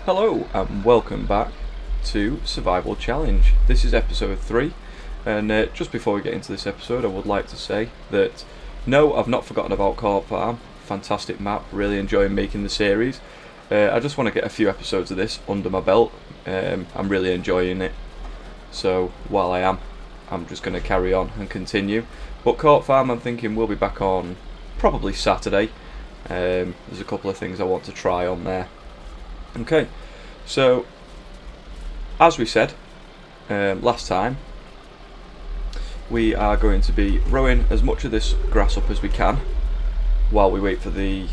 Hello and welcome back to Survival Challenge. This is episode 3, and just before we get into this episode I would like to say that no, I've not forgotten about Court Farm. Fantastic map, really enjoying making the series. I just want to get a few episodes of this under my belt. I'm really enjoying it, so while I'm just going to carry on and continue. But Court Farm, I'm thinking we'll be back on probably Saturday. There's a couple of things I want to try on there. Okay, so as we said last time, we are going to be rowing as much of this grass up as we can while we wait for the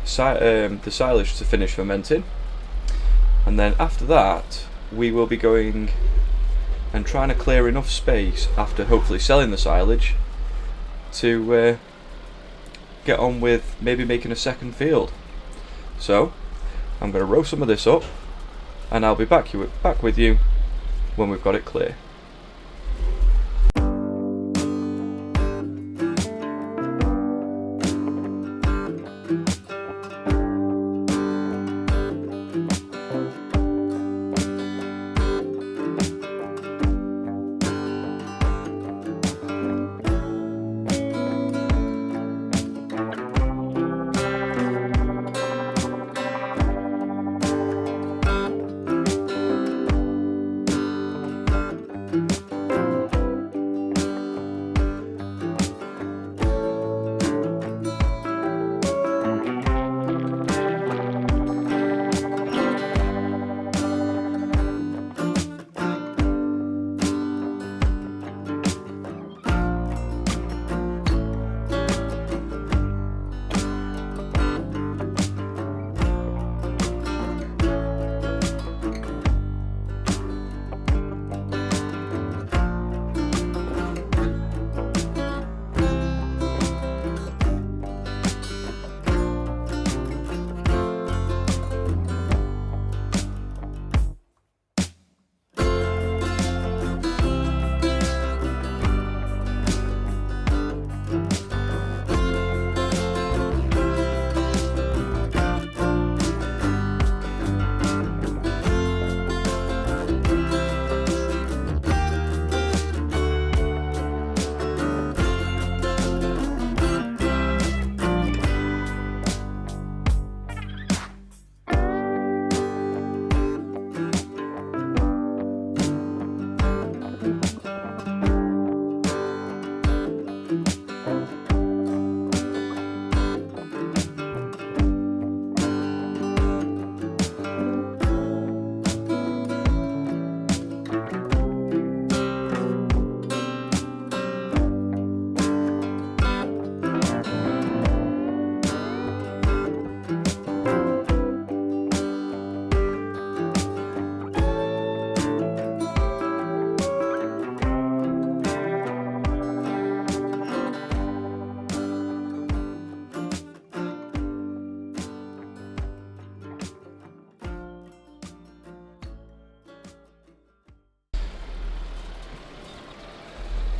silage to finish fermenting, and then after that we will be going and trying to clear enough space after hopefully selling the silage to get on with maybe making a second field. So I'm going to row some of this up and I'll be back with you when we've got it clear.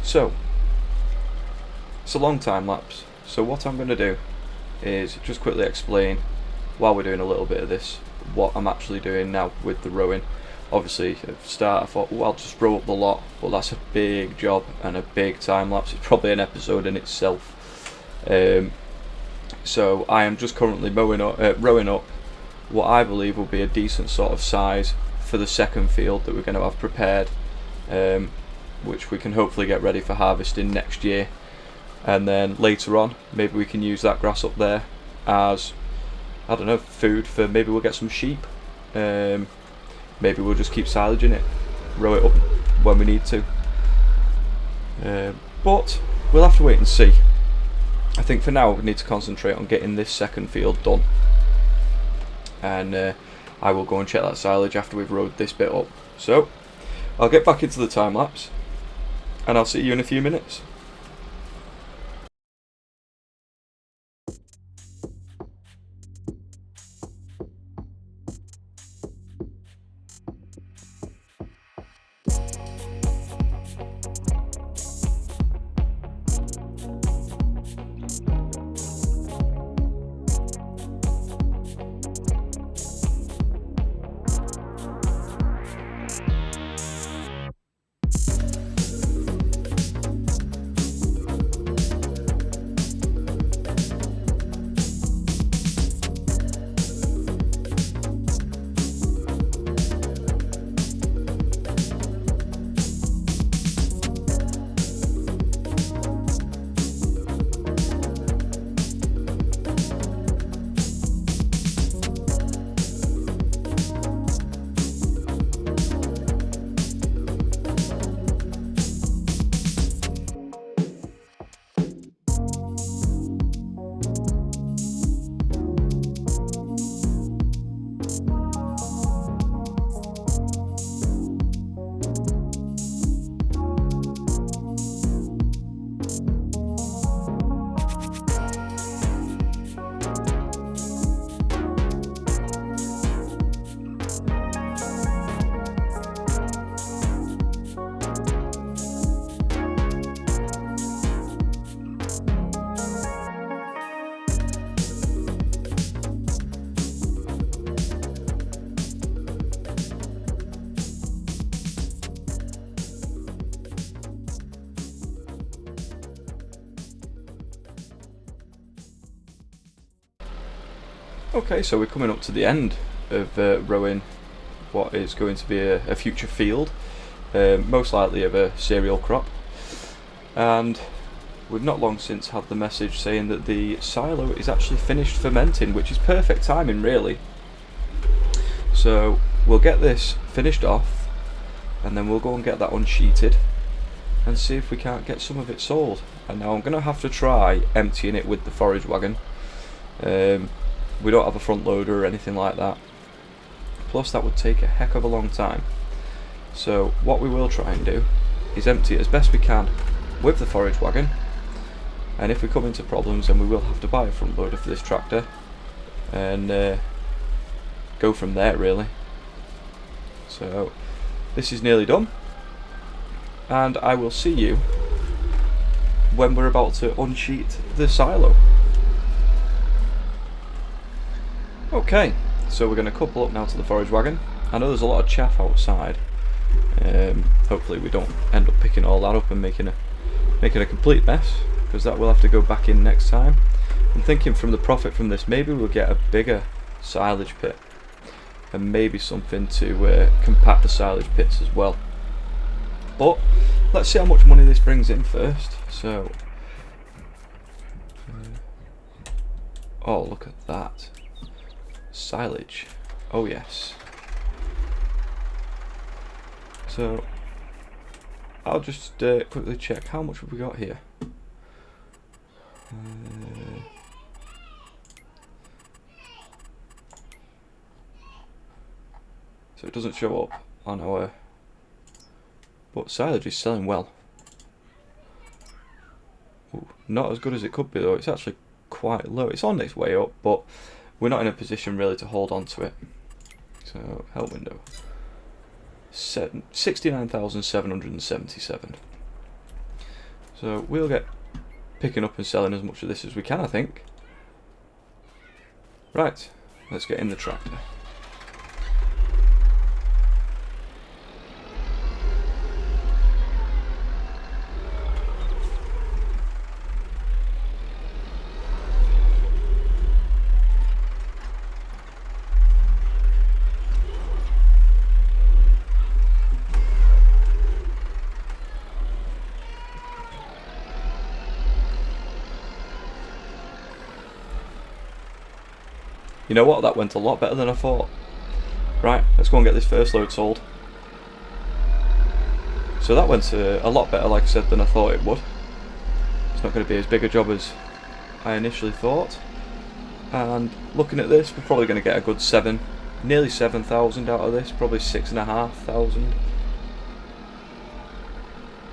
So, it's a long time lapse, so what I'm going to do is just quickly explain, while we're doing a little bit of this, what I'm actually doing now with the rowing. Obviously, at the start I thought, well, I'll just row up the lot, but that's a big job and a big time lapse. It's probably an episode in itself. So I am just currently rowing up what I believe will be a decent sort of size for the second field that we're going to have prepared, which we can hopefully get ready for harvesting next year. And then later on, maybe we can use that grass up there as, I don't know, food for, maybe we'll get some sheep. Maybe we'll just keep silage in it, row it up when we need to. But we'll have to wait and see. I think for now we need to concentrate on getting this second field done. And I will go and check that silage after we've rowed this bit up. So I'll get back into the time lapse and I'll see you in a few minutes. Okay, so we're coming up to the end of rowing what is going to be a future field, most likely of a cereal crop, and we've not long since had the message saying that the silo is actually finished fermenting, which is perfect timing really. So we'll get this finished off and then we'll go and get that unsheeted and see if we can't get some of it sold. And now I'm going to have to try emptying it with the forage wagon. We don't have a front loader or anything like that, plus that would take a heck of a long time. So what we will try and do is empty it as best we can with the forage wagon, and if we come into problems then we will have to buy a front loader for this tractor and go from there really. So this is nearly done and I will see you when we're about to unsheet the silo. Okay, so we're going to couple up now to the forage wagon. I know there's a lot of chaff outside. Hopefully we don't end up picking all that up and making a complete mess, because that will have to go back in next time. I'm thinking from the profit from this, maybe we'll get a bigger silage pit and maybe something to compact the silage pits as well. But let's see how much money this brings in first. So, oh, look at that. Silage. Oh yes. So I'll just quickly check how much have we got here. So it doesn't show up on our, but silage is selling well. Ooh, not as good as it could be though. It's actually quite low. It's on its way up, but we're not in a position really to hold on to it. So help window, 69,777. So we'll get picking up and selling as much of this as we can, I think. Right, let's get in the tractor. You know what, that went a lot better than I thought. Right, let's go and get this first load sold. So that went a lot better, like I said, than I thought it would. It's not going to be as big a job as I initially thought. And looking at this, we're probably going to get a good nearly 7,000 out of this, probably 6,500.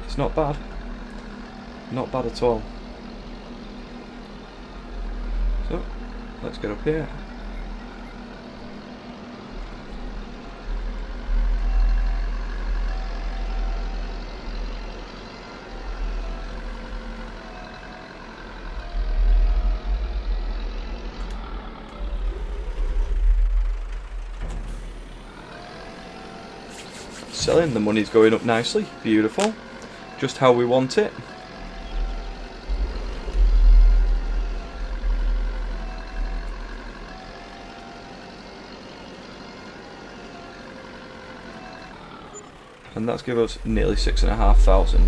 It's not bad. Not bad at all. So, let's get up here. Selling, the money's going up nicely, beautiful, just how we want it. And that's given us nearly 6,500.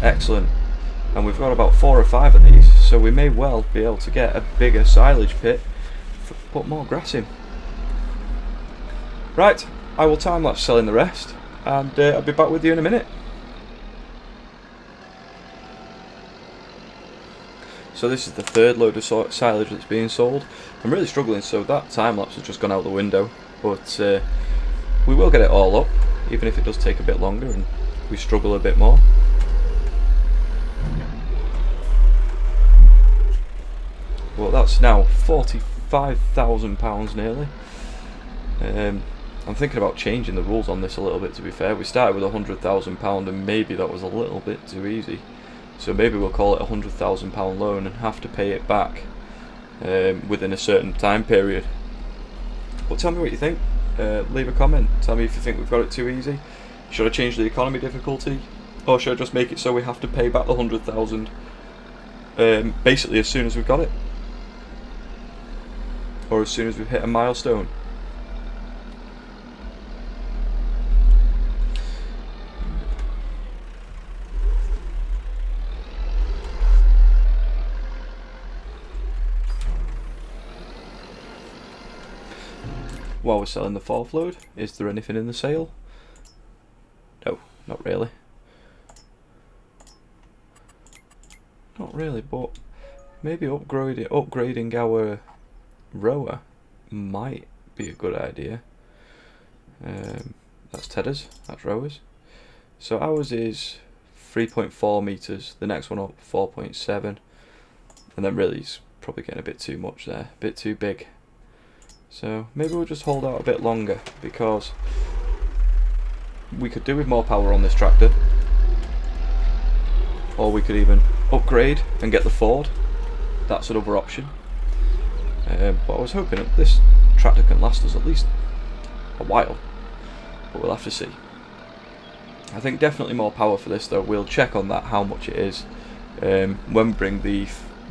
Excellent. And we've got about 4 or 5 of these, so we may well be able to get a bigger silage pit, put more grass in. Right, I will time lapse selling the rest, and I'll be back with you in a minute. So this is the third load of silage that's being sold. I'm really struggling, so that time lapse has just gone out the window, but we will get it all up, even if it does take a bit longer and we struggle a bit more. Well, that's now £45,000 nearly. I'm thinking about changing the rules on this a little bit, to be fair. We started with £100,000 and maybe that was a little bit too easy. So maybe we'll call it a £100,000 loan and have to pay it back within a certain time period. But tell me what you think. Leave a comment. Tell me if you think we've got it too easy. Should I change the economy difficulty? Or should I just make it so we have to pay back the 100,000 basically as soon as we've got it? or as soon as we've hit a milestone. While we're selling the 4th load, is there anything in the sale? No, not really. Not really, but maybe upgrading our rower might be a good idea. That's Tedder's, that's rowers. So ours is 3.4 meters, the next one up 4.7, and then really it's probably getting a bit too much there, a bit too big. So maybe we'll just hold out a bit longer, because we could do with more power on this tractor, or we could even upgrade and get the Ford. That's another option. But I was hoping that this tractor can last us at least a while, but we'll have to see. I think definitely more power for this though. We'll check on that, how much it is, when we bring the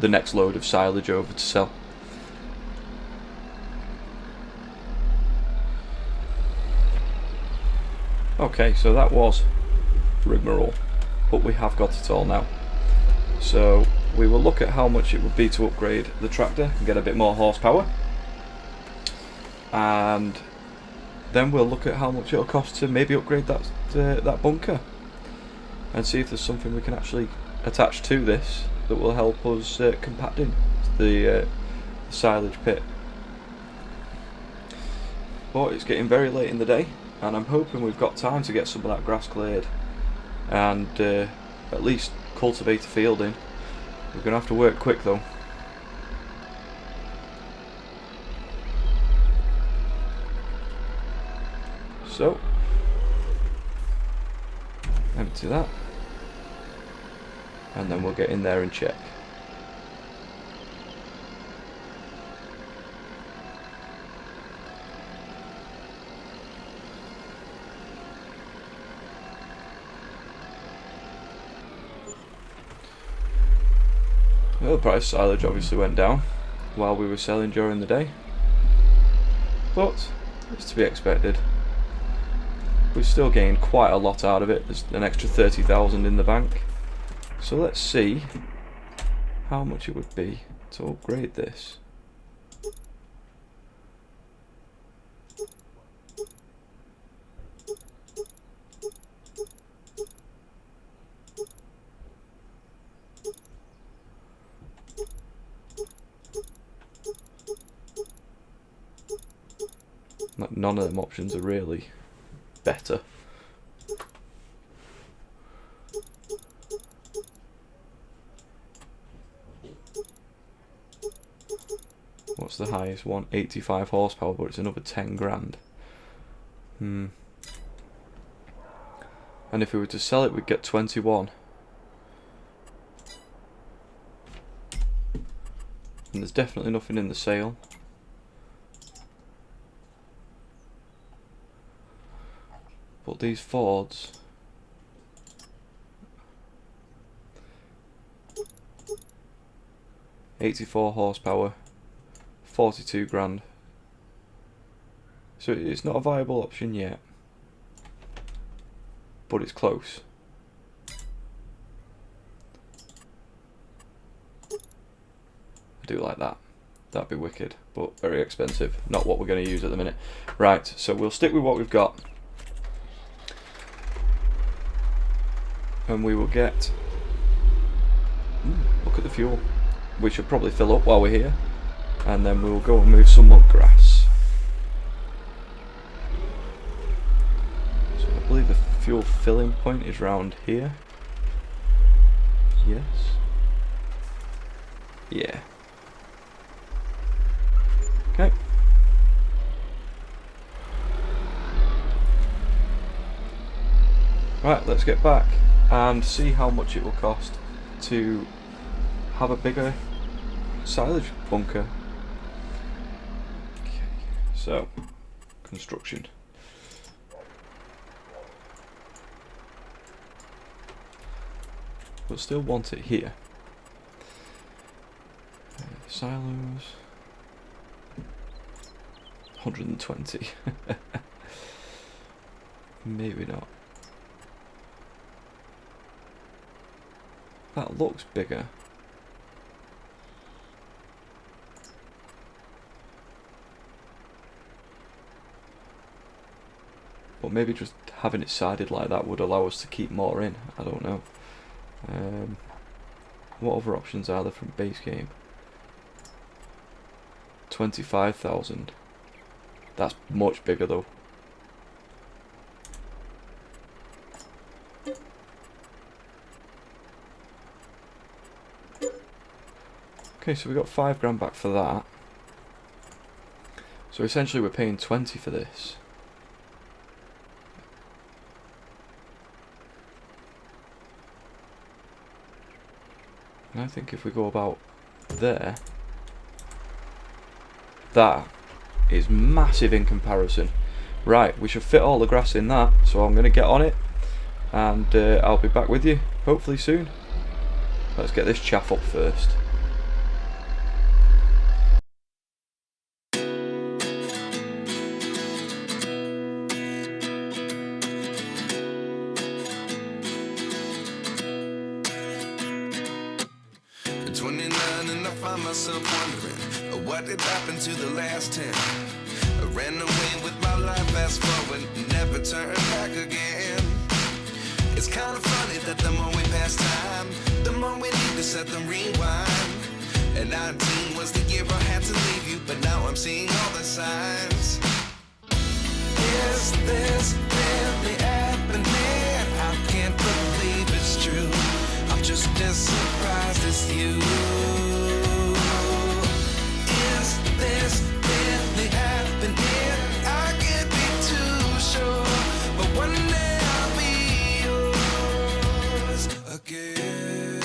next load of silage over to sell. Okay, so that was rigmarole, but we have got it all now. So we will look at how much it would be to upgrade the tractor and get a bit more horsepower, and then we'll look at how much it'll cost to maybe upgrade that bunker, and see if there's something we can actually attach to this that will help us compacting the silage pit. But it's getting very late in the day, and I'm hoping we've got time to get some of that grass cleared and at least cultivate a field in. We're going to have to work quick though. So, empty that, and then we'll get in there and check. Well, the price of silage obviously went down while we were selling during the day, but it's to be expected. We've still gained quite a lot out of it. There's an extra 30,000 in the bank. So let's see how much it would be to upgrade this. None of them options are really better. What's the highest one? 85 horsepower, but it's another 10 grand. And if we were to sell it, we'd get 21. And there's definitely nothing in the sale. But these Fords, '84 horsepower, 42 grand. So it's not a viable option yet, but it's close. I do like that. That'd be wicked, but very expensive. Not what we're going to use at the minute. Right, so we'll stick with what we've got. And we will get... look at the fuel. We should probably fill up while we're here, and then we'll go and move some mud grass. So I believe the fuel filling point is round here. Yes. Yeah. Okay. Right, let's get back and see how much it will cost to have a bigger silage bunker. Okay, so construction. We'll still want it here. Silos. 120. Maybe not. That looks bigger. But maybe just having it sided like that would allow us to keep more in. I don't know. What other options are there from base game? 25,000. That's much bigger though. Okay, so we got 5 grand back for that. So essentially we're paying 20 for this. And I think if we go about there, that is massive in comparison. Right, we should fit all the grass in that, so I'm going to get on it, and I'll be back with you hopefully soon. Let's get this chaff up first. At 29 and I find myself wondering what did happen to the last 10. I ran away with my life, fast forward, never turn back again. It's kind of funny that the more we pass time, the more we need to set them rewind. And 19 was the year I had to leave you, but now I'm seeing all the signs. Is this really happening? I can't believe it's true. I'm just as surprised as you. Is this really happening? I can't be too sure, but one day I'll be yours again.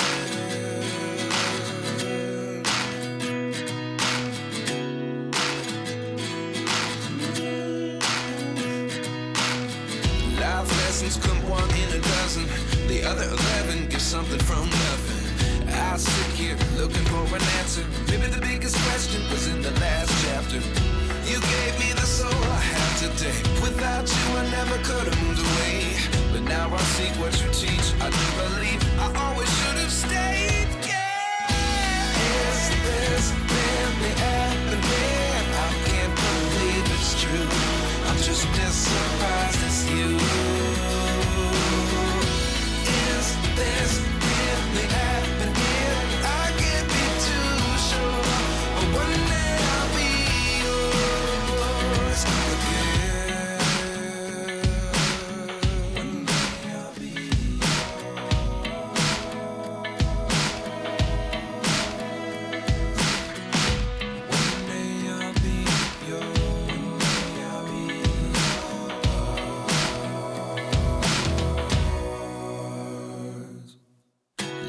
Life lessons come one in a dozen. The other 11 get something from nothing. I sit here looking for an answer. Maybe the biggest question was in the last chapter. You gave me the soul I have today. Without you I never could have moved away. But now I see what you teach. I do believe I always should have stayed. Yeah. Is this really happening? I can't believe it's true. I'm just as surprised as you. Is this really happening? I can't be too sure, but one day I'll be yours again. One day I'll be One day I'll be yours. One day I'll be yours.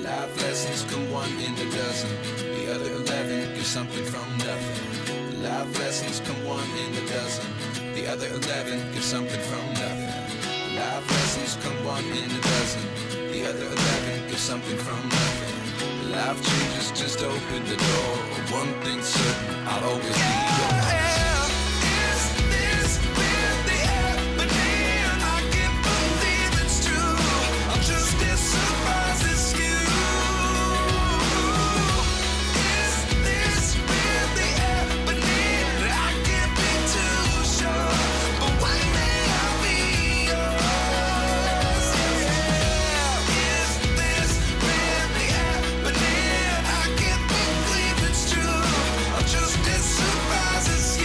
Life lessons come one in a dozen. The other 11 give something from nothing. Life lessons come one in a dozen. The other 11 give something from nothing. Life lessons come one in a dozen. The other 11 give something from nothing. Life changes just open the door. One thing's certain, I'll always be yours. Is this really happening? I can't believe it's true. I'm just as surprised as you. Is this really happening? I can't be too sure, but one day I'll be yours. Yeah. Is this really happening? I can't believe it's true. I'm just as surprised as you.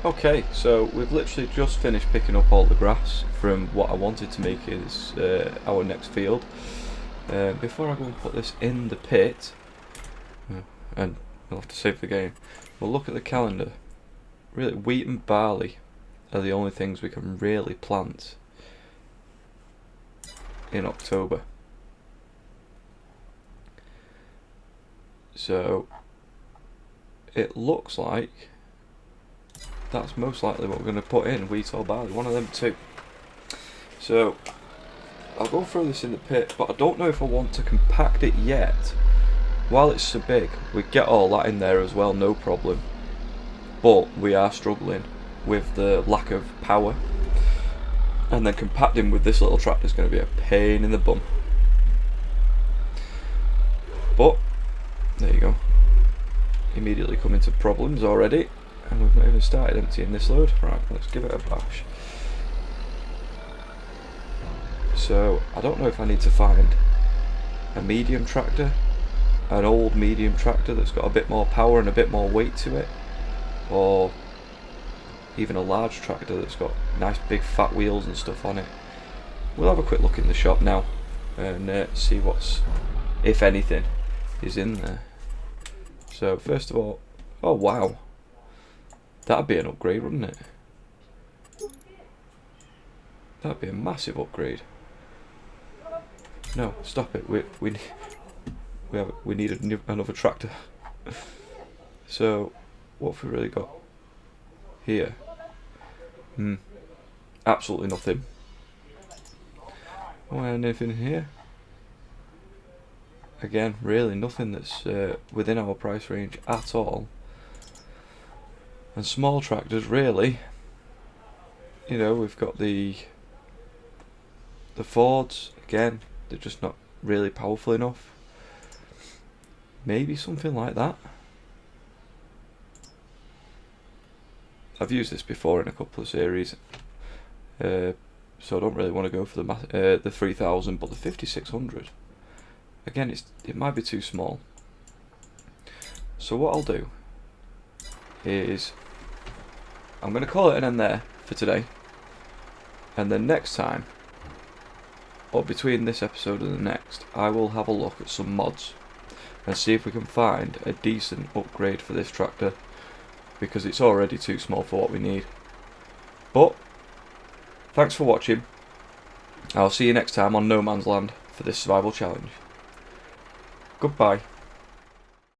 Okay, so we've literally just finished picking up all the grass from what I wanted to make is our next field. Before I go and put this in the pit, and I'll have to save the game, we'll look at the calendar. Really, wheat and barley are the only things we can really plant in October. So it looks like that's most likely what we're going to put in, wheat or barley, one of them two. So I'll go throw this in the pit, but I don't know if I want to compact it yet. While it's so big, we get all that in there as well, no problem. But we are struggling with the lack of power. And then compacting with this little tractor is going to be a pain in the bum. But, there you go. Immediately come into problems already. And we've not even started emptying this load. Right, let's give it a bash. So, I don't know if I need to find a medium tractor. An old medium tractor that's got a bit more power and a bit more weight to it. Or even a large tractor that's got nice big fat wheels and stuff on it. We'll have a quick look in the shop now and see what's, if anything, is in there. So first of all, oh wow, that'd be an upgrade, wouldn't it? That'd be a massive upgrade. No, stop it. We need another tractor. So what have we really got here? Absolutely nothing. Oh, anything here? Again, really nothing that's within our price range at all. And small tractors, really. You know, we've got the Fords. Again, they're just not really powerful enough. Maybe something like that. I've used this before in a couple of series, so I don't really want to go for the 3000, but the 5600. Again, it might be too small. So what I'll do is I'm going to call it an end there for today, and then next time, or between this episode and the next, I will have a look at some mods and see if we can find a decent upgrade for this tractor, because it's already too small for what we need. But thanks for watching. I'll see you next time on No Man's Land for this survival challenge. Goodbye.